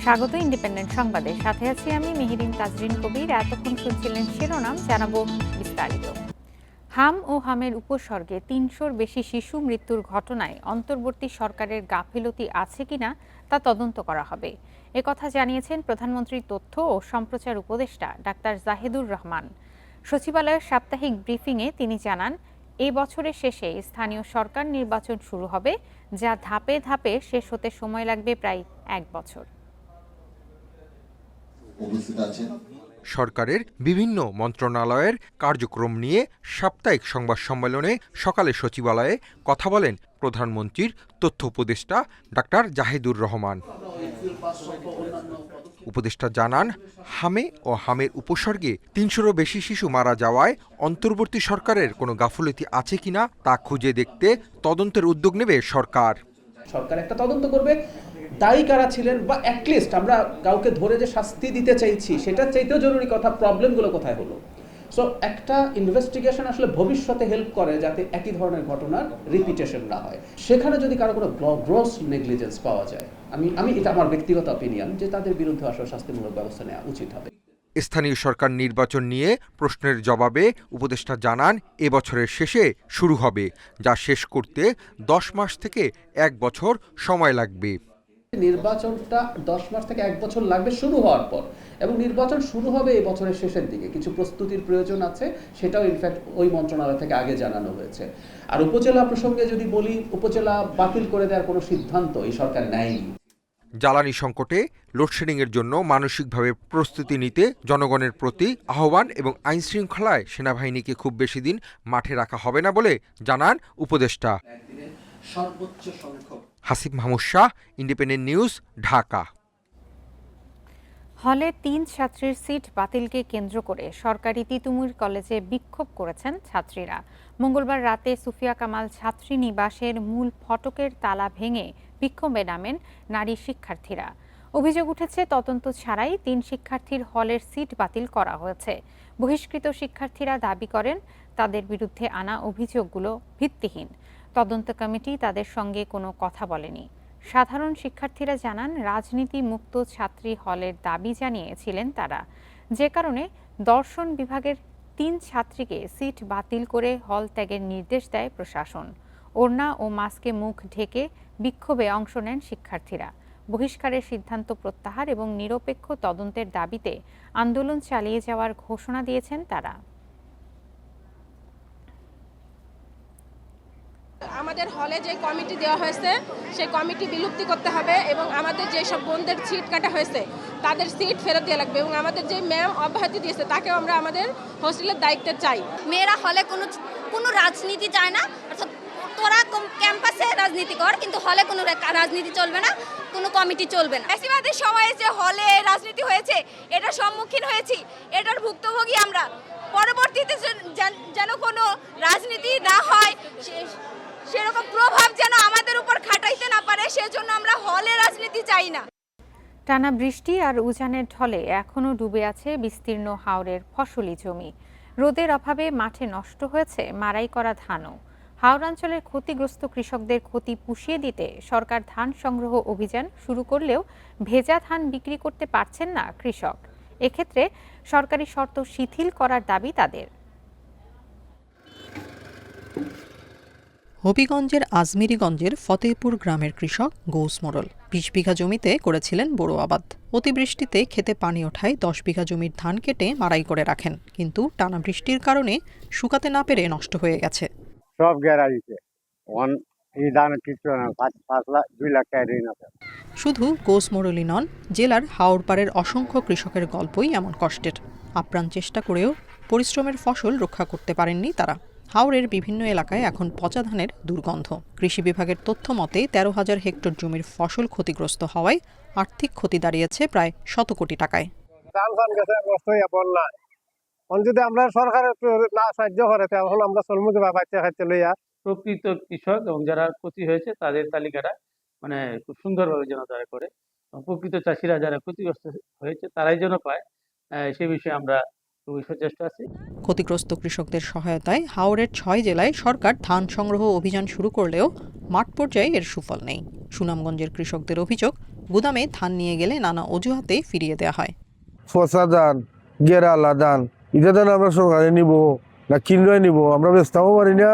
স্বাগত ইন্ডিপেন্ডেন্ট সংবাদে, সাথে আছি আমি মেহেরিন তাজরিন কবির। এতক্ষণ শুনছিলেন শিরোনাম, জানাবো বিস্তারিত। হাম ও হামের উপসর্গে ৩০০-র বেশি শিশু মৃত্যুর ঘটনায় অন্তর্বর্তী সরকারের গাফিলতি আছে কিনা তা তদন্ত করা হবে, একথা জানিয়েছেন প্রধানমন্ত্রীর তথ্য ও সম্প্রচার উপদেষ্টা ডাক্তার জাহিদুর রহমান। সচিবালয়ের সাপ্তাহিক ব্রিফিংয়ে তিনি জানান, এই বছরের শেষে স্থানীয় সরকার নির্বাচন শুরু হবে, যা ধাপে ধাপে শেষ হতে সময় লাগবে প্রায় ১ বছর। সরকারের বিভিন্ন মন্ত্রণালয়ের কার্যক্রম নিয়ে সাপ্তাহিক সংবাদ সম্মেলনে সকালে সচিবালয়ে কথা বলেন প্রধানমন্ত্রীর তথ্য উপদেষ্টা ডাক্তার জাহিদুর রহমান। উপদেষ্টা জানান, হামে ও হামের উপসর্গে ৩০০-রও বেশি শিশু মারা যাওয়ায় অন্তর্বর্তী সরকারের কোনো গাফিলতি আছে কিনা তা খুঁজে দেখতে তদন্তের উদ্যোগ নেবে সরকার। সরকার একটা তদন্ত করবে, দায়ী কারা ছিলেন, বা অ্যাটলিস্ট আমরা কাউকে ধরে যে শাস্তি দিতে চাইছি সেটার চাইতেও জরুরি কথা প্রবলেমগুলো কোথায় হলো। সো একটা ইনভেস্টিগেশন আসলে ভবিষ্যতে হেল্প করে যাতে একই ধরনের ঘটনার রিপিটেশন না হয়। সেখানে যদি কারো কোনো গ্রস নেগলিজেন্স পাওয়া যায়, আমি এটা আমার ব্যক্তিগত অপিনিয়ন যে তাদের বিরুদ্ধে আসলে শাস্তিমূলক ব্যবস্থা নেওয়া উচিত হবে। স্থানীয় সরকার নির্বাচন নিয়ে প্রশ্নের জবাবে উপদেষ্টা জানান, এবছরের শেষে শুরু হবে, যা শেষ করতে 10 মাস থেকে 1 বছর সময় লাগবে। নির্বাচনটা 10 মাস থেকে 1 বছর লাগবে শুরু হওয়ার পর, এবং নির্বাচন শুরু হবে এই বছরের শেষের দিকে। কিছু প্রস্তুতির প্রয়োজন আছে, সেটাও ইনফ্যাক্ট ওই মন্ত্রণালয় থেকে আগে জানানো হয়েছে। আর উপজেলা প্রসঙ্গে যদি বলি, উপজেলা বাতিল করে দেওয়ার কোনো সিদ্ধান্ত এই সরকার নেয়নি। জ্বালানি সংকটে লোডশেডিংয়ের জন্য মানসিকভাবে প্রস্তুতি নিতে জনগণের প্রতি আহ্বান এবং আইনশৃঙ্খলায় সেনাবাহিনীকে খুব বেশি দিন মাঠে রাখা হবে না বলে জানান উপদেষ্টা। Hasib Mahmud Shah, independent news, Dhaka. হলে ৩ ছাত্রীর সিট বাতিলকে কেন্দ্র করে সরকারি তিতুমির কলেজে বিক্ষোভ করেছেন ছাত্রীরা। মঙ্গলবার রাতে সুফিয়া কামাল ছাত্রী নিবাসের মূল ফটকের তালা ভেঙে বিক্ষোভে নামেন নারী শিক্ষার্থীরা। অভিযোগ উঠেছে, তদন্ত ছাড়াই ৩ শিক্ষার্থীর হলের সিট বাতিল করা হয়েছে। বহিষ্কৃত শিক্ষার্থীরা দাবি করেন, তাদের বিরুদ্ধে আনা অভিযোগগুলো ভিত্তিহীন। তদন্ত কমিটি তাদের সঙ্গে কোনো কথা বলেনি। সাধারণ শিক্ষার্থীরা জানান, রাজনীতি মুক্ত ছাত্রী হলের দাবি জানিয়েছিলেন তারা, যে কারণে দর্শন বিভাগের ৩ ছাত্রীকে সিট বাতিল করে হল ত্যাগের নির্দেশ দেয় প্রশাসন। ওড়না ও মাস্কে মুখ ঢেকে বিক্ষোভে অংশ নেন শিক্ষার্থীরা। বহিষ্কারের সিদ্ধান্ত প্রত্যাহার এবং নিরপেক্ষ তদন্তের দাবিতে আন্দোলন চালিয়ে যাওয়ার ঘোষণা দিয়েছেন তারা। আমাদের হলে যে কমিটি দেওয়া হয়েছে সেই কমিটি বিলুপ্তি করতে হবে, এবং আমাদের যেসব বোনদের সিট কাটা হয়েছে তাদের সিট ফেরত দেওয়া লাগবে, এবং আমাদের যে ম্যাম অব্যাহতি দিয়েছে তাকেও আমরা আমাদের হোস্টেলের দায়িত্বে চাই। মেয়েরা হলে কোনো রাজনীতি চায় না। তোরা ক্যাম্পাসে রাজনীতি কর, কিন্তু হলে কোনো রাজনীতি চলবে না, কোনো কমিটি চলবে না। বেশিরভাগের সময়ে যে হলে রাজনীতি হয়েছে এটার সম্মুখীন হয়েছি, এটার ভুক্তভোগী আমরা। পরবর্তীতে যেন কোনো রাজনীতি না হয়, সেরকম প্রভাব যেন আমাদের উপর খাটাইতে না পারে, সেজন্য আমরা হলে রাজনীতি চাই না। টানা বৃষ্টি আর উজানের ঢলে এখনও ডুবে আছে বিস্তীর্ণ হাওরের ফসলি জমি। রোদের অভাবে মাঠে নষ্ট হয়েছে মাড়াই করা ধানও। হাওড়াঞ্চলের ক্ষতিগ্রস্ত কৃষকদের ক্ষতি পুষিয়ে দিতে সরকার ধান সংগ্রহ অভিযান শুরু করলেও ভেজা ধান বিক্রি করতে পারছেন না কৃষক। এক্ষেত্রে সরকারি শর্ত শিথিল করার দাবি তাদের। হবিগঞ্জের আজমিরিগঞ্জের ফতেহপুর গ্রামের কৃষক গৌস মোড়ল ২০ বিঘা জমিতে করেছিলেন বোরো আবাদ। অতিবৃষ্টিতে খেতে পানি ওঠায় ১০ বিঘা জমির ধান কেটে মাড়াই করে রাখেন, কিন্তু টানা বৃষ্টির কারণে শুকাতে না পেরে নষ্ট হয়ে গেছে। সব গ্যারাইছে এই ধান কিছু না, 2 লাখ টাকা ঋণ আছে। শুধু গৌস মোড়লই নন, জেলার হাওড়পাড়ের অসংখ্য কৃষকের গল্পই এমন কষ্টের। আপ্রাণ চেষ্টা করেও পরিশ্রমের ফসল রক্ষা করতে পারেননি তারা। হাওরের বিভিন্ন এলাকায় এখন পচা ধানের দুর্গন্ধ। কৃষি বিভাগের তথ্য মতে ১৩,০০০ হেক্টর জমির ফসল ক্ষতিগ্রস্ত হওয়ায় আর্থিক ক্ষতি দাঁড়িয়েছে প্রায় ১০০ কোটি টাকায়। যদি আমরা সরকারের না সাহায্য করে তাহলে আমরা চলমুখে বাচ্চা খাইতে লইয়া প্রকৃত কৃষক এবং যারা ক্ষতি হয়েছে তাদের তালিকাটা খুব সুন্দরভাবে যেন তারা করে, প্রকৃত চাষিরা যারা ক্ষতিগ্রস্ত হয়েছে তারাই যেন পায়, সে বিষয়ে আমরা খুবই সচেষ্ট আছি। ক্ষতিগ্রস্ত কৃষকদের সহায়তায় হাওরের ৬ জেলায় সরকার ধান সংগ্রহ অভিযান শুরু করলেও মাঠ পর্যায়ে এর সুফল নেই। সুনামগঞ্জের কৃষকদের অভিযোগ, গুদামে ধান নিয়ে গেলে নানা অজুহাতে ফিরিয়ে দেওয়া হয়। ফসা ধান, গেরালা ধান, এটা ধান আমরা সরকারে নিব না কিনলে নিব, আমরা বেচতেও পারি না,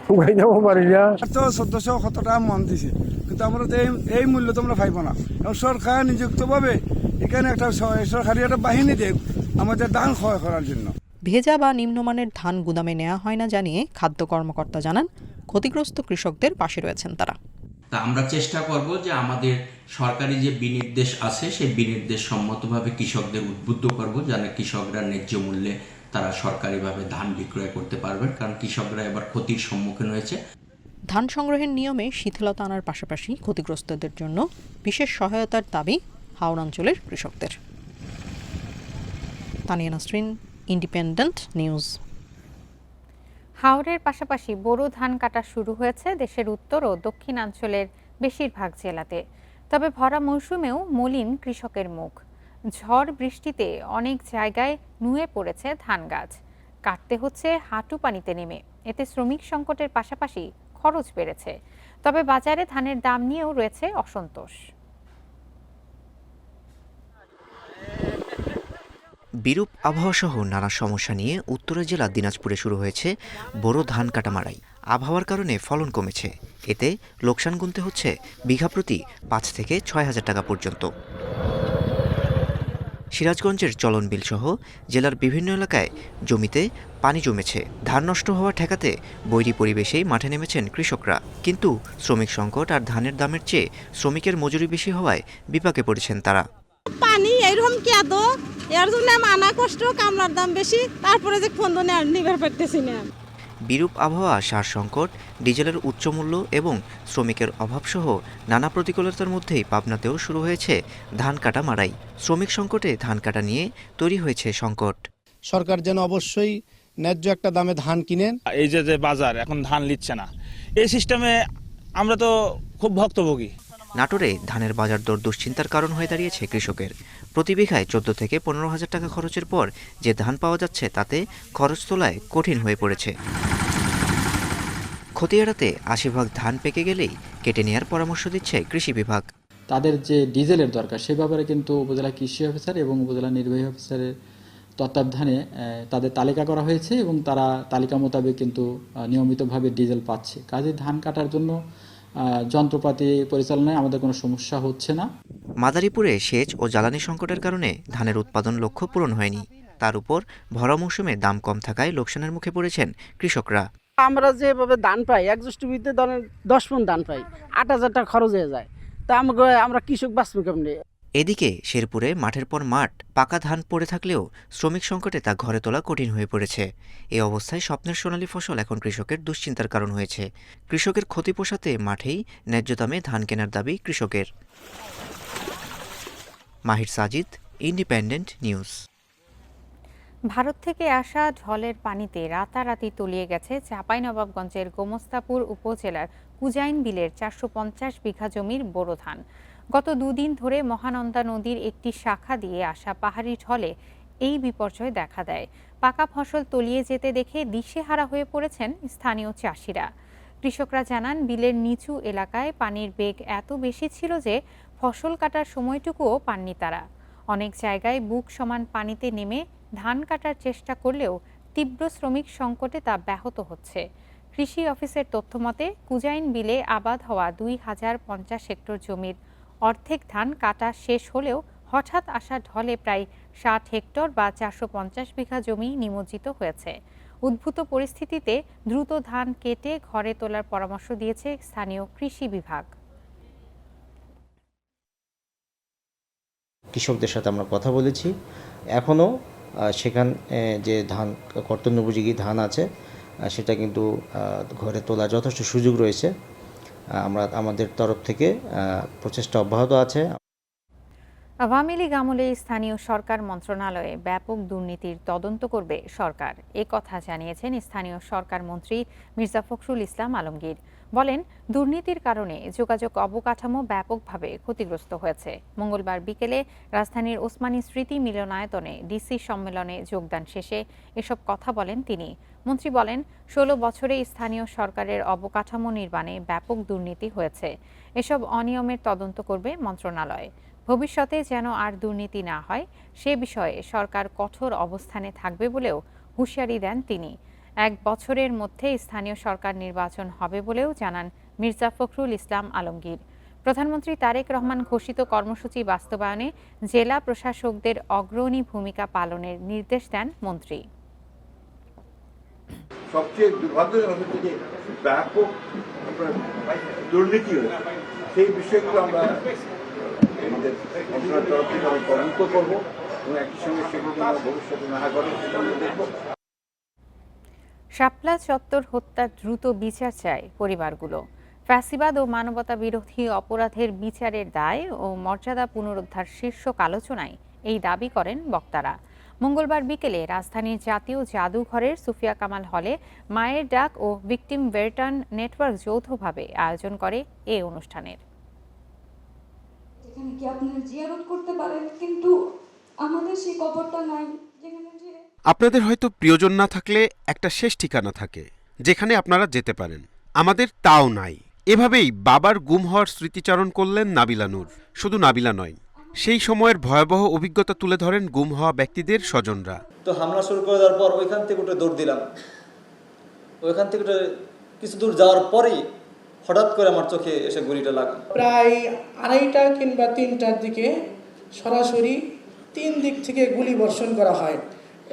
শুকাই যাবো পারি না। তো 1400 কত টাকা মন দিছে, কিন্তু আমরা তো এই মূল্য তো আমরা পাইব না। সরকার নিযুক্তভাবে এখানে একটা সরকারি একটা বাহিনী দেব আমাদের ধান ক্ষয় করার জন্য। ভেজা বা নিম্নমানের ধান গুদামে নেওয়া হয় না জানিয়ে খাদ্য কর্মকর্তা জানান, ক্ষতিগ্রস্ত কৃষকদের পাশে রয়েছেন তারা। তা আমরা চেষ্টা করব যে আমাদের সরকারি যে বিনির্দেশ আছে সেই বিনির্দেশ সম্মতভাবে কৃষকদের উদ্বুদ্ধ করব, যেন কৃষকরা ন্যায্য মূল্যে তারা সরকারিভাবে ধান বিক্রয় করতে পারবেন, কারণ কৃষকরা এবার ক্ষতির সম্মুখীন হয়েছে। ধান সংগ্রহের নিয়মে শিথিলতা আনার পাশাপাশি ক্ষতিগ্রস্তদের জন্য বিশেষ সহায়তার দাবি হাওড় অঞ্চলের কৃষকদের। Tania Nasrin, independent news. হাওরের পাশাপাশি বোরো ধান কাটা শুরু হয়েছে দেশের উত্তর ও দক্ষিণাঞ্চলের বেশিরভাগ জেলাতে। তবে ভরা মৌসুমেও মলিন কৃষকের মুখ। ঝড় বৃষ্টিতে অনেক জায়গায় নুয়ে পড়েছে ধান গাছ, কাটতে হচ্ছে হাঁটু পানিতে নেমে। এতে শ্রমিক সংকটের পাশাপাশি খরচ বেড়েছে। তবে বাজারে ধানের দাম নিয়েও রয়েছে অসন্তোষ। বিরূপ আবহাওয়াসহ নানা সমস্যা নিয়ে উত্তরের জেলা দিনাজপুরে শুরু হয়েছে বোরো ধান কাটা মাড়াই। আবহাওয়ার কারণে ফলন কমেছে, এতে লোকসান গুনতে হচ্ছে বিঘা প্রতি 5 থেকে 6,000 টাকা পর্যন্ত। সিরাজগঞ্জের চলনবিল সহ জেলার বিভিন্ন এলাকায় জমিতে পানি জমেছে। ধান নষ্ট হওয়া ঠেকাতে বৈরী পরিবেশেই মাঠে নেমেছেন কৃষকরা। কিন্তু শ্রমিক সংকট আর ধানের দামের চেয়ে শ্রমিকের মজুরি বেশি হওয়ায় বিপাকে পড়েছেন তারা। পানি এইরকম কেদ, এর জন্য মানা কষ্ট, কামলার দাম বেশি, তারপরে যে ফোন নিবার পারতেছি না। বিরূপ আবহাওয়া, সার সংকট, ডিজেলের উচ্চ মূল্য এবং শ্রমিকের অভাবসহ নানা প্রতিকূলতার মধ্যেই পাবনাতেও শুরু হয়েছে ধান কাটা মাড়াই। শ্রমিক সংকটে ধান কাটা নিয়ে তৈরি হয়েছে সংকট। সরকার যেন অবশ্যই ন্যায্য একটা দামে ধান কিনেন। এই যে বাজার এখন ধান লিচ্ছে না, এই সিস্টেমে আমরা তো খুব ভুক্তভোগী। নাটোরে ধানের বাজার দর দুশ্চিন্তার কারণ হয়ে দাঁড়িয়েছে কৃষকের। প্রতি বিঘায় 14 থেকে 15,000 টাকা খরচের পর যে ধান পাওয়া যাচ্ছে তাতে খরচ তোলায় কঠিন হয়ে পড়েছে। ক্ষতি এড়াতে 80% ধান পেকে গেলেই কেটে নেওয়ার পরামর্শ দিচ্ছে কৃষি বিভাগ। তাদের যে ডিজেলের দরকার সে ব্যাপারে কিন্তু উপজেলা কৃষি অফিসার এবং উপজেলা নির্বাহী অফিসারের তত্ত্বাবধানে তাদের তালিকা করা হয়েছে এবং তারা তালিকা মোতাবেক কিন্তু নিয়মিতভাবে ডিজেল পাচ্ছে। কাজে ধান কাটার জন্য যন্ত্রপাতি পরিচালনায় আমাদের কোনো সমস্যা হচ্ছে না। মাদারীপুরে সেচ ও জ্বালানি সংকটের কারণে ধানের উৎপাদন লক্ষ্য পূরণ হয়নি। তার উপর ভরা মৌসুমে দাম কম থাকায় লোকসানের মুখে পড়েছেন কৃষকরা। আমরা যেভাবে ধান পাই, এক জ্যৈষ্ঠীতে 10 মণ ধান পাই, 8,000 টাকা খরচ হয়ে যায়। তা আমরা কৃষক বাঁচবো কেমনে? এদিকে শেরপুরে মাঠের পর মাঠ পাকা ধান পড়ে থাকলেও শ্রমিক সংকটে তা ঘরে তোলা কঠিন হয়ে পড়েছে। এই অবস্থায় স্বপ্নের সোনালী ফসল এখন কৃষকের দুশ্চিন্তার কারণ হয়েছে। কৃষকের ক্ষতি পোষাতে মাঠেই ন্যায্য দামে ধান কেনার দাবি কৃষকের। মাহির সাজিদ, ইন্ডিপেন্ডেন্ট নিউজ। ভারত থেকে আসা ঢলের পানিতে রাতারাতি তলিয়ে গেছে চাঁপাইনবাবগঞ্জের গোমস্তাপুর উপজেলার কুজাইন বিলের 450 বিঘা জমির বোরো ধান। গত দুদিন ধরে মহানন্দা নদীর একটি শাখা দিয়ে আসা পাহাড়ি ঢলে এই বিপর্যয় দেখা দেয়। পাকা ফসল তলিয়ে যেতে দেখে দিশেহারা হয়ে পড়েছেন স্থানীয় চাষিরা। কৃষকরা জানান, বিলের নিচু এলাকায় পানির বেগ এত বেশি ছিল যে ফসল কাটার সময়টুকুও পাননি তারা। অনেক জায়গায় বুক সমান পানিতে নেমে ধান কাটার চেষ্টা করলেও তীব্র শ্রমিক সংকটে তা ব্যাহত হচ্ছে। কৃষি অফিসের তথ্যমতে কুজাইন বিলে আবাদ হওয়া 2050 হেক্টর জমির অর্ধেক ধান কাটা শেষ হলেও হঠাৎ আসা ঢলে প্রায় 60 হেক্টর বা 450 বিঘা জমি নিমজ্জিত হয়েছে। উদ্ভূত পরিস্থিতিতে দ্রুত ধান কেটে ঘরে তোলার পরামর্শ দিয়েছে স্থানীয় কৃষি বিভাগ। কৃষকদের সাথে আমরা কথা বলেছি, এখনও সেখানে যে ধান কর্তনোপযোগী ধান আছে সেটা কিন্তু ঘরে তোলার যথেষ্ট সুযোগ রয়েছে। আমাদের তরফ থেকে প্রচেষ্টা অব্যাহত আছে। আওয়ামী লীগ আমলে স্থানীয় সরকার মন্ত্রণালয়ে ব্যাপক দুর্নীতির তদন্ত করবে সরকার, এ কথা জানিয়েছেন স্থানীয় সরকার মন্ত্রী মির্জা ফখরুল ইসলাম আলমগীর। বলেন, দুর্নীতির কারণে যোগাযোগ অবকাঠামো ব্যাপকভাবে ক্ষতিগ্রস্ত হয়েছে। মঙ্গলবার বিকেলে রাজধানীর ওসমানী স্মৃতি মিলনায়তনে ডিসি সম্মেলনে যোগদান শেষে এসব কথা বলেন তিনি। মন্ত্রী বলেন, 16 বছরে স্থানীয় সরকারের অবকাঠামো নির্মাণে ব্যাপক দুর্নীতি হয়েছে। এসব অনিয়মের তদন্ত করবে মন্ত্রণালয়। ভবিষ্যতে যেন আর দুর্নীতি না হয় সে বিষয়ে সরকার কঠোর অবস্থানে থাকবে বলেও হুঁশিয়ারি দেন তিনি। 1 বছরের মধ্যে স্থানীয় সরকার নির্বাচন হবে বলেও জানান মির্জা ফখরুল ইসলাম আলমগীর। প্রধানমন্ত্রী তারেক রহমান ঘোষিত কর্মসূচি বাস্তবায়নে জেলা প্রশাসকদের অগ্রণী ভূমিকা পালনের নির্দেশ দেন মন্ত্রী। সবচেয়ে দুর্ভাগ্যজনক হচ্ছে যে ব্যাপক দুর্নীতি হয়েছে, সেই বিষয়গুলো আমরা আমাদের মন্ত্রণালয়ের তরফ থেকে তদন্ত করবো এবং একই সঙ্গে সেগুলো ভবিষ্যতে না ঘটে সেটা আমরা দেখব। শাপলা চত্বর হত্যার দ্রুত বিচার চায় পরিবারগুলো। ফ্যাসিবাদ ও মানবতা বিরোধী অপরাধের বিচারের দায় ও মর্যাদা পুনরুদ্ধার শীর্ষক আলোচনায় এই দাবি করেন বক্তারা। মঙ্গলবার বিকেলে রাজধানীর জাতীয় জাদুঘরের সুফিয়া কামাল হলে মায়ের ডাক ও ভিকটিম ভেটারান নেটওয়ার্ক যৌথভাবে আয়োজন করে এই অনুষ্ঠানের। যেখানে কি আপনারা জিয়ারত করতে পারেন, কিন্তু আমাদের সেই কবরটা নাই। আপনাদের হয়তো প্রিয়জন না থাকলে একটা শেষ ঠিকানা থাকে যেখানে আপনারা যেতে পারেন, আমাদের তাও নাই। এভাবেই বাবার গুম হওয়ার স্মৃতিচারণ করলেন নাবিলা নূর। শুধু নাবিলা নয়, সেই সময়ের ভয়াবহ অভিজ্ঞতা তুলে ধরেন গুম হওয়া ব্যক্তিদের স্বজনরা। তো হামলা শুরু করে দেওয়ার পর ওইখান থেকে উঠে দৌড় দিলাম। ওইখান থেকে উঠে কিছু দূর যাওয়ার পরেই হঠাৎ করে আমার চোখে এসে গুলিটা লাগলো। প্রায় 2:30 কিংবা 3টার দিকে সরাসরি 3 দিক থেকে গুলি বর্ষণ করা হয়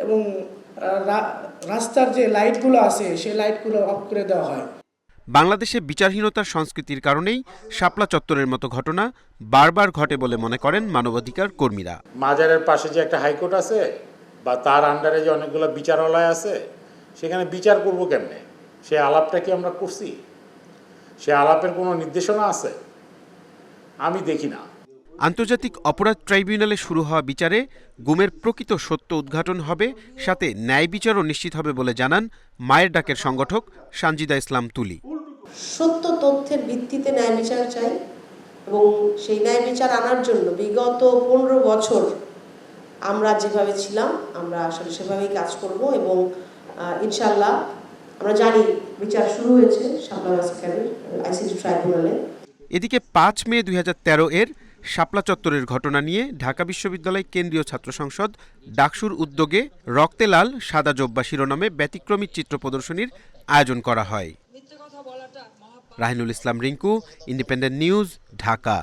এবং রাস্তার যে লাইটগুলো আছে সেই লাইটগুলো অফ করে দেওয়া হয়। বাংলাদেশে বিচারহীনতার সংস্কৃতির কারণেই শাপলা চত্বরের মতো ঘটনা বারবার ঘটে বলে মনে করেন মানবাধিকার কর্মীরা। মাজারের পাশে যে একটা হাইকোর্ট আছে বা তার আন্ডারে যে অনেকগুলো বিচারালয় আছে, সেখানে বিচার করব কেমনে? সে আলাপটা কি আমরা করছি? সে আলাপের কোনো নির্দেশনা আছে? আমি দেখি না। আন্তর্জাতিক অপরাধ ট্রাইব্যুনালে শুরু হওয়া বিচারে গুমের প্রকৃত সত্য উদ্ঘাটন হবে, সাথে ন্যায় বিচারও নিশ্চিত হবে বলে জানান মায়ের ডাকের সংগঠক সানজিদা ইসলাম তুলি। সত্য তথ্যের ভিত্তিতে ন্যায় বিচার চাই এবং সেই ন্যায় বিচার আনার জন্য বিগত 15 বছর আমরা যেভাবে ছিলাম আমরা আসলে সেভাবেই কাজ করব এবং ইনশাআল্লাহ আমরা জানি বিচার শুরু হয়েছে শাপলা মাস্টারের আইসিটি ট্রাইব্যুনালে। এদিকে 5 মে 2013 এর শাপলা চত্বরের ঘটনা নিয়ে ঢাকা বিশ্ববিদ্যালয় কেন্দ্রীয় ছাত্র সংসদ ডাকসুর উদ্যোগে রক্তে লাল সাদা জব্বা শিরোনামে ব্যতিক্রমী চিত্র প্রদর্শনীর আয়োজন করা হয়। রাহিনুল ইসলাম রিঙ্কু, ইন্ডিপেন্ডেন্ট নিউজ, ঢাকা।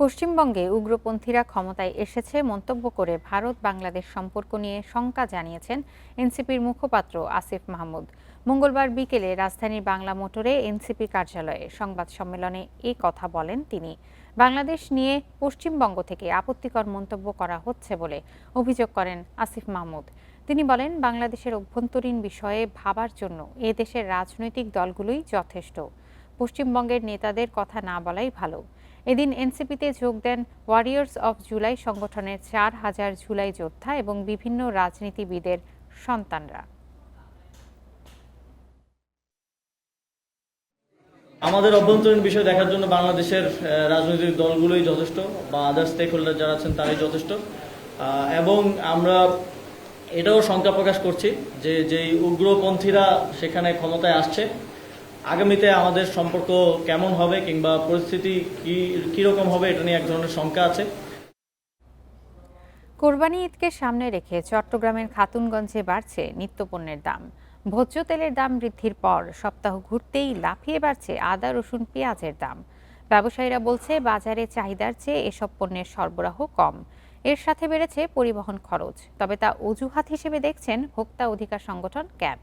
পশ্চিমবঙ্গে উগ্রপন্থীরা ক্ষমতায় এসেছে মন্তব্য করে ভারত বাংলাদেশ সম্পর্ক নিয়ে শঙ্কা জানিয়েছেন এনসিপির মুখপাত্র আসিফ মাহমুদ। মঙ্গলবার বিকেলে রাজধানীর বাংলা মোটরে এনসিপি কার্যালয়ে সংবাদ সম্মেলনে এই কথা বলেন তিনি। বাংলাদেশ নিয়ে পশ্চিমবঙ্গ থেকে আপত্তিকর মন্তব্য করা হচ্ছে বলে অভিযোগ করেন আসিফ মাহমুদ। তিনি বলেন, বাংলাদেশের অভ্যন্তরীণ বিষয়ে ভাবার জন্য এ দেশের রাজনৈতিক দলগুলোই যথেষ্ট। পশ্চিমবঙ্গের নেতাদের কথা না বলাই ভালো। এদিন এনসিপিতে যোগ দেন ওয়ারিয়র্স অফ জুলাই সংগঠনের 4000 জুলাই যোদ্ধা এবং বিভিন্ন রাজনীতিবিদের সন্তানরা। আমাদের অভ্যন্তরীণ বিষয় দেখার জন্য বাংলাদেশের রাজনৈতিক দলগুলোই যথেষ্ট, বা আদার স্টেক হোল্ডার যারা আছেন তারাই যথেষ্ট। এবং আমরা এটাও শঙ্কা প্রকাশ করছি যে যেই উগ্রপন্থীরা সেখানে ক্ষমতায় আসছে, আগামীতে আমাদের সম্পর্ক কেমন হবে কিংবা পরিস্থিতি কীরকম হবে এটা নিয়ে এক ধরনের শঙ্কা আছে। কোরবানি ঈদকে সামনে রেখে চট্টগ্রামের খাতুনগঞ্জে বাড়ছে নিত্যপণ্যের দাম। ভোজ্য তেলের দাম বৃদ্ধির পর সপ্তাহ ঘুরতেই লাফিয়ে বাড়ছে আদা, রসুন, পেঁয়াজের দাম। ব্যবসায়ীরা বলছে, বাজারে চাহিদার চেয়ে এসব পণ্যের সরবরাহ কম। এর সাথে বেড়েছে পরিবহন খরচ। তবে তা অজুহাত হিসেবে দেখছেন ভোক্তা অধিকার সংগঠন ক্যাব।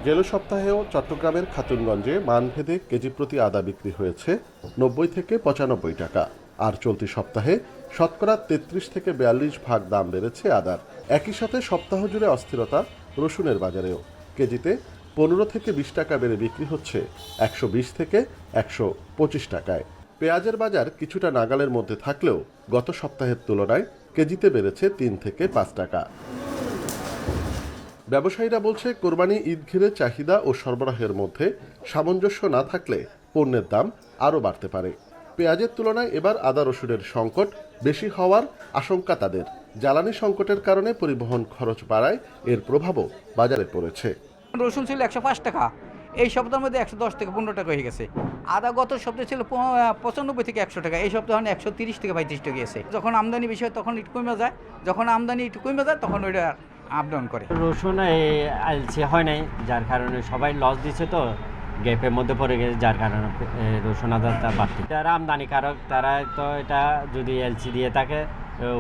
গেল সপ্তাহেও চট্টগ্রামের খাতুনগঞ্জে মানভেদে কেজি প্রতি আদা বিক্রি হয়েছে 90 থেকে 95 টাকা। আর চলতি সপ্তাহে শতকরা 33 থেকে 42 ভাগ দাম বেড়েছে আদার। একই সাথে সপ্তাহ জুড়ে অস্থিরতা রসুনের বাজারেও। কেজিতে 15 থেকে 20 টাকা বেড়ে বিক্রি হচ্ছে 120 থেকে 125 টাকায়। পেঁয়াজের বাজার কিছুটা নাগালের মধ্যে থাকলেও গত সপ্তাহের তুলনায় কেজিতে বেড়েছে 3 থেকে 5 টাকা। ব্যবসায়ীরা বলছে, কোরবানি ঈদ ঘিরে চাহিদা ও সরবরাহের মধ্যে সামঞ্জস্য না থাকলে পণ্যের দাম আরও বাড়তে পারে। পেঁয়াজের তুলনায় এবার আদা রসুনের সংকট বেশি হওয়ার আশঙ্কা তাদের। জ্বালানি সংকটের কারণে পরিবহন খরচ বাড়ায় এর প্রভাবও বাজারে পড়েছে। রসুন ছিল 105 টাকা, এই সপ্তাহের মধ্যে 110 থেকে 15 টাকা হয়ে গেছে। আদা গত সপ্তাহে ছিল 95 থেকে 100 টাকা, এই সপ্তাহে 130 থেকে 35 টাকা গেছে। যখন আমদানি বেশি হয় তখন একটু কমে যায়, যখন আমদানি একটু কমে যায় তখন ওইটা আপ ডাউন করে। রসুন আলছে হয় নাই, যার কারণে সবাই লস দিচ্ছে, তো গ্যাপের মধ্যে পড়ে গেছে, যার কারণে রসুন আদাটা বাড়তি। যারা আমদানিকারক তারা তো এটা যদি এলসি দিয়ে থাকে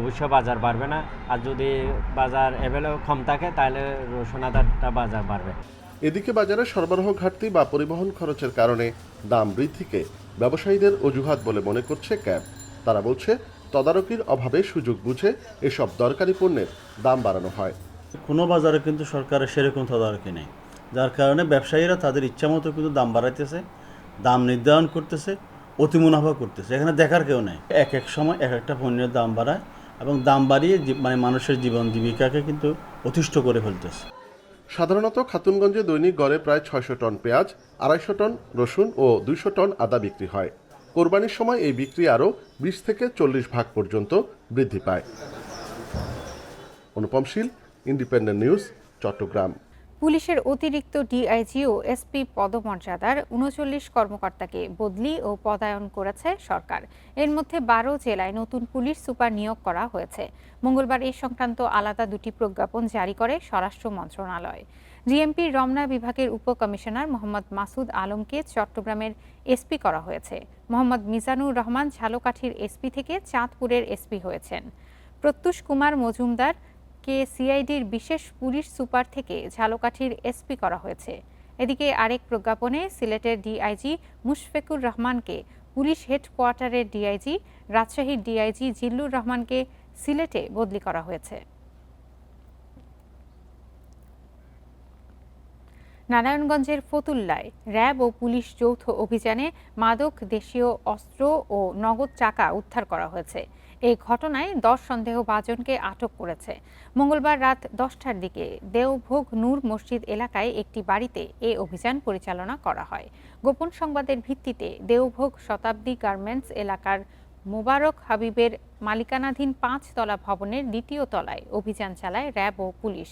অবশ্য বাজার বাড়বে না, আর যদি বাজার এভেলেও কম থাকে তাহলে রসুন আদাটা বাজার বাড়বে। এদিকে বাজারে সরবরাহ ঘাটতি বা পরিবহন খরচের কারণে দাম বৃদ্ধিকে ব্যবসায়ীদের অজুহাত বলে মনে করছে ক্যাব। তারা বলছে তদারকির অভাবে সুযোগ বুঝে এসব দরকারি পণ্যের দাম বাড়ানো হয়। কোনো বাজারে কিন্তু সরকারের সেরকম তদারকি নেই, যার কারণে ব্যবসায়ীরা তাদের ইচ্ছামতো কিন্তু দাম বাড়াইতেছে, দাম নির্ধারণ করতেছে, অতি মুনাফা করতেছে। এখানে দেখার কেউ নেই। এক এক সময় এক একটা পণ্যের দাম বাড়ায় এবং দাম বাড়িয়ে মানে মানুষের জীবন জীবিকাকে কিন্তু অতিষ্ঠ করে ফেলতেছে। সাধারণত খাতুনগঞ্জে দৈনিক গড়ে প্রায় 600 টন পেঁয়াজ, 250 টন রসুন ও 200 টন আদা বিক্রি হয়। কোরবানির সময় এই বিক্রি আরও 20 থেকে 40 ভাগ পর্যন্ত বৃদ্ধি পায়। অনুপম শীল, ইন্ডিপেন্ডেন্ট নিউজ, চট্টগ্রাম। পুলিশের অতিরিক্ত ডিআইজি ও এসপি পদমর্যাদার 39 কর্মকর্তাকে বদলি ও পদায়ন করেছে সরকার। এর মধ্যে 12 জেলায় নতুন পুলিশ সুপার নিয়োগ করা হয়েছে। মঙ্গলবার এই সংক্রান্ত আলাদা দুটি প্রজ্ঞাপন জারি করে স্বরাষ্ট্র মন্ত্রণালয়। ডিএমপির রমনা বিভাগের উপকমিশনার মোহাম্মদ মাসুদ আলমকে চট্টগ্রামের এসপি করা হয়েছে। মোহাম্মদ মিজানুর রহমান ঝালকাঠির এসপি থেকে চাঁদপুরের এসপি হয়েছেন। প্রত্যুষ কুমার মজুমদার কে সিআইডির বিশেষ পুলিশ সুপার থেকে ঝালকাঠির এসপি করা হয়েছে। এদিকে আরেক প্রজ্ঞাপনে সিলেটের ডিআইজি মুশফেকুর রহমানকে পুলিশ হেডকোয়ার্টারের ডিআইজি, রাজশাহীর ডিআইজি জিল্লুর রহমানকে সিলেটে বদলি করা হয়েছে। নারায়ণগঞ্জের ফতুল্লায় র্যাব ও পুলিশ যৌথ অভিযানে মাদক, দেশীয় অস্ত্র ও নগদ টাকা উদ্ধার করা হয়েছে। এই ঘটনায় 10 সন্দেহভাজনকে আটক করেছে। মঙ্গলবার রাত 10টার দিকে দেওভোগ নূর মসজিদ এলাকায় একটি বাড়িতে এই অভিযান পরিচালনা করা হয়। গোপন সংবাদের ভিত্তিতে দেওভোগ শতাব্দী গার্মেন্টস এলাকার মোবারক হাবিবের মালিকানাধীন 5 তলা ভবনের 2য় তলায় অভিযান চালায় র্যাব ও পুলিশ।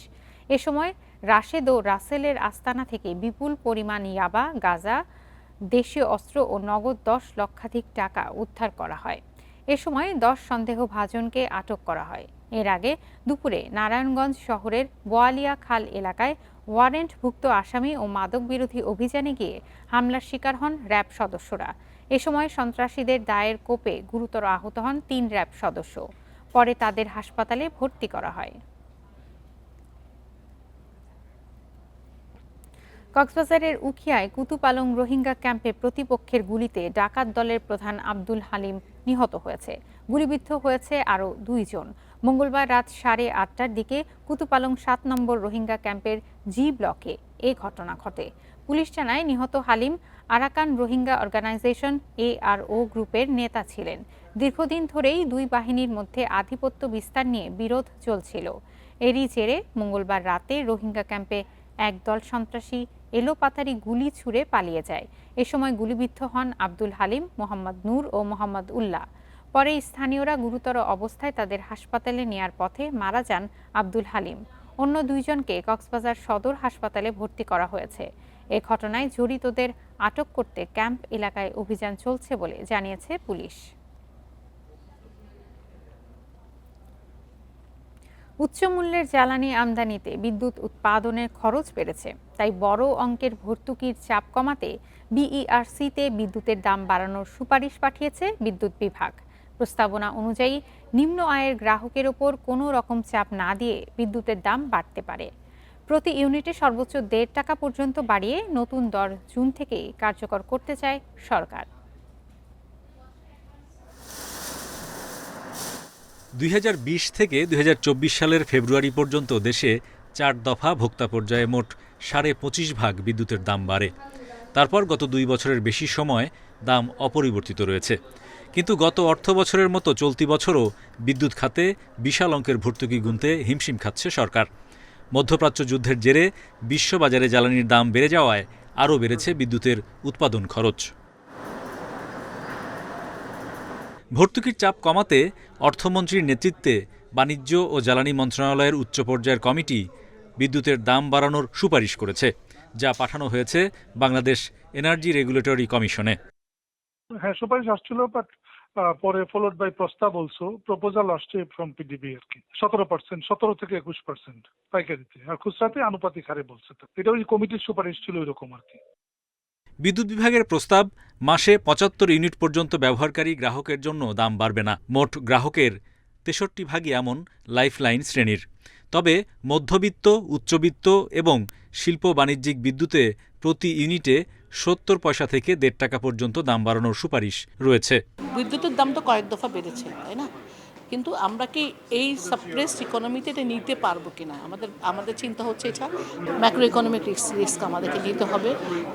এ সময় রাশেদ ও রাসেলের আস্তানা থেকে বিপুল পরিমাণ ইয়াবা, গাঁজা, দেশীয় অস্ত্র ও নগদ 10 লক্ষাধিক টাকা উদ্ধার করা হয়। এ সময় 10 সন্দেহভাজনকে আটক করা হয়। এর আগে দুপুরে নারায়ণগঞ্জ শহরের বোয়ালিয়া খাল এলাকায় ওয়ারেন্টভুক্ত আসামি ও মাদক বিরোধী অভিযানে গিয়ে হামলার শিকার হন র্যাব সদস্যরা। এ সময় সন্ত্রাসীদের দায়ের কোপে গুরুতর আহত হন 3 র্যাব সদস্য। পরে তাদের হাসপাতালে ভর্তি করা হয়। কক্সবাজারের উখিয়ায় কুতুপালং রোহিঙ্গা ক্যাম্পে প্রতিপক্ষের গুলিতে ডাকাত দলের প্রধান আব্দুল হালিম নিহত হয়েছে। গুলিবিদ্ধ হয়েছে আরও 2 জন। মঙ্গলবার রাত 8:30টার দিকে কুতুপালং 7 নম্বর রোহিঙ্গা ক্যাম্পের জি ব্লকে এ ঘটনা ঘটে। পুলিশ জানায় নিহত Halim Arakan Rohingya organisation ARO গ্রুপের নেতা ছিলেন। দীর্ঘদিন ধরেই দুই বাহিনীর মধ্যে আধিপত্য বিস্তার নিয়ে বিরোধ চলছিল। এরই জেরে মঙ্গলবার রাতে রোহিঙ্গা ক্যাম্পে একদল সন্ত্রাসী এলোপাতাড়ি গুলি ছুড়ে পালিয়ে যায়। এ সময় গুলিবিদ্ধ হন আব্দুল হালিম, মোহাম্মদ নূর ও মোহাম্মদ উল্লাহ। পরে স্থানীয়রা গুরুতর অবস্থায় তাদের হাসপাতালে নেয়ার পথে মারা যান আব্দুল হালিম। অন্য 2 জনকে কক্সবাজার সদর হাসপাতালে ভর্তি করা হয়েছে। এ ঘটনায় জড়িতদের আটক করতে ক্যাম্প এলাকায় অভিযান চলছে বলে জানিয়েছে পুলিশ। উচ্চ মূল্যের জ্বালানি আমদানিতে বিদ্যুৎ উৎপাদনের খরচ বেড়েছে। তাই বড় অঙ্কের ভর্তুকির চাপ কমাতে BERC-তে বিদ্যুতের দাম বাড়ানোর সুপারিশ পাঠিয়েছে বিদ্যুৎ বিভাগ। প্রস্তাবনা অনুযায়ী নিম্ন আয়ের গ্রাহকের ওপর কোনো রকম চাপ না দিয়ে বিদ্যুতের দাম বাড়তে পারে। প্রতি ইউনিটে সর্বোচ্চ 1.5 টাকা পর্যন্ত বাড়িয়ে নতুন দর জুন থেকেই কার্যকর করতে চায় সরকার। 2020 থেকে 2024 সালের ফেব্রুয়ারি পর্যন্ত দেশে 4 দফা ভোক্তা পর্যায়ে মোট 25.5 ভাগ বিদ্যুতের দাম বাড়ে। তারপর গত 2 বছরের বেশি সময় দাম অপরিবর্তিত রয়েছে। কিন্তু গত অর্থ বছরের মতো চলতি বছরও বিদ্যুৎ খাতে বিশাল অঙ্কের ভর্তুকি গুনতে হিমশিম খাচ্ছে সরকার। মধ্যপ্রাচ্য যুদ্ধের জেরে বিশ্ববাজারে জ্বালানির দাম বেড়ে যাওয়ায় আরও বেড়েছে বিদ্যুতের উৎপাদন খরচ। ভর্তুকির চাপ কমাতে অর্থমন্ত্রীর নেতৃত্বে বাণিজ্য ও জ্বালানি মন্ত্রণালয়ের উচ্চ পর্যায়ের কমিটি বিদ্যুতের দাম বাড়ানোর সুপারিশ করেছে। যা পাঠানো হয়েছে বাংলাদেশ এনার্জি রেগুলেটরি কমিশনে। হ্যাঁ, সুপারিশ আসছিল, বাট পরে ফলোড বাই প্রস্তাব অলসো প্রপোজাল আসছে ফ্রম পিডিবি আর কি 17%, 17 থেকে 21% পাইকারিতে, আর খুচরাতে আনুপাতিক হারে বলছে। তো এটা ওই কমিটির সুপারিশ ছিল এরকম আর কি। বিদ্যুৎ বিভাগের প্রস্তাব, মাসে 75 ইউনিট পর্যন্ত ব্যবহারকারী গ্রাহকের জন্য দাম বাড়বে না। মোট গ্রাহকের 63 ভাগই এমন লাইফলাইন শ্রেণীর। তবে মধ্যবিত্ত, উচ্চবিত্ত এবং শিল্প বাণিজ্যিক বিদ্যুতে প্রতি ইউনিটে 70 পয়সা থেকে 1.5 টাকা পর্যন্ত দাম বাড়ানোর সুপারিশ রয়েছে। বিদ্যুতের দাম তো কয়েক দফা বেড়েছে, তাই না? কিন্তু আমরা কি এই সাপ্রেসড ইকোনমিতে এটা নিতে পারবো কিনা, আমাদের চিন্তা হচ্ছে। এটা ম্যাক্রো ইকোনমিক রিস্ক আমাদেরকে নিতে হবে।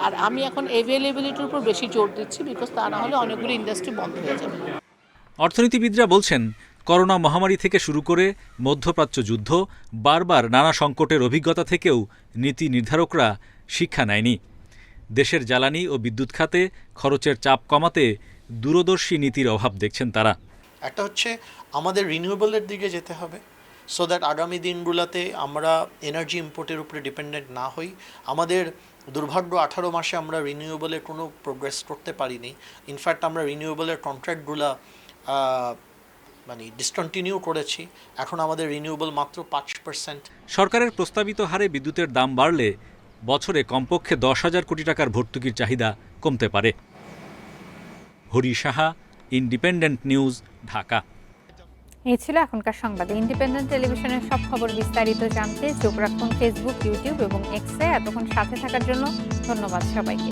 আর আমি এখন অ্যাভেলেবিলিটির উপর বেশি জোর দিচ্ছি, বিকজ তা না হলে অনেকগুলো ইন্ডাস্ট্রি বন্ধ হয়ে যাবে। অর্থনীতিবিদরা বলছেন, করোনা মহামারী থেকে শুরু করে মধ্যপ্রাচ্য যুদ্ধ, বারবার নানা সংকটের অভিজ্ঞতা থেকেও নীতি নির্ধারকরা শিক্ষা নেয়নি। দেশের জ্বালানি ও বিদ্যুৎ খাতে খরচের চাপ কমাতে দূরদর্শী নীতির অভাব দেখছেন তারা। একটা হচ্ছে আমাদের রিনিউয়েবলের দিকে যেতে হবে, সো দ্যাট আগামী দিনগুলোতে আমরা এনার্জি ইম্পোর্টের উপরে ডিপেন্ডেন্ট না হই। আমাদের দুর্ভাগ্য 18 মাসে আমরা রিনিউয়েবলের কোনো প্রোগ্রেস করতে পারিনি। ইনফ্যাক্ট আমরা রিনিউয়েবলের কন্ট্রাক্টগুলো ডিসকন্টিনিউ করেছি। এখন আমাদের রিনিউয়েবল মাত্র 5%। সরকারের প্রস্তাবিত হারে বিদ্যুতের দাম বাড়লে বছরে কমপক্ষে 10,000 কোটি টাকার ভর্তুকির চাহিদা কমতে পারে। Hari Saha, independent news, Dhaka. এই ছিল এখনকার সংবাদ। ইন্ডিপেন্ডেন্ট টেলিভিশনের সব খবর বিস্তারিত জানতে চোখ রাখুন ফেসবুক, ইউটিউব এবং এক্সে। এতক্ষণ সাথে থাকার জন্য ধন্যবাদ সবাইকে।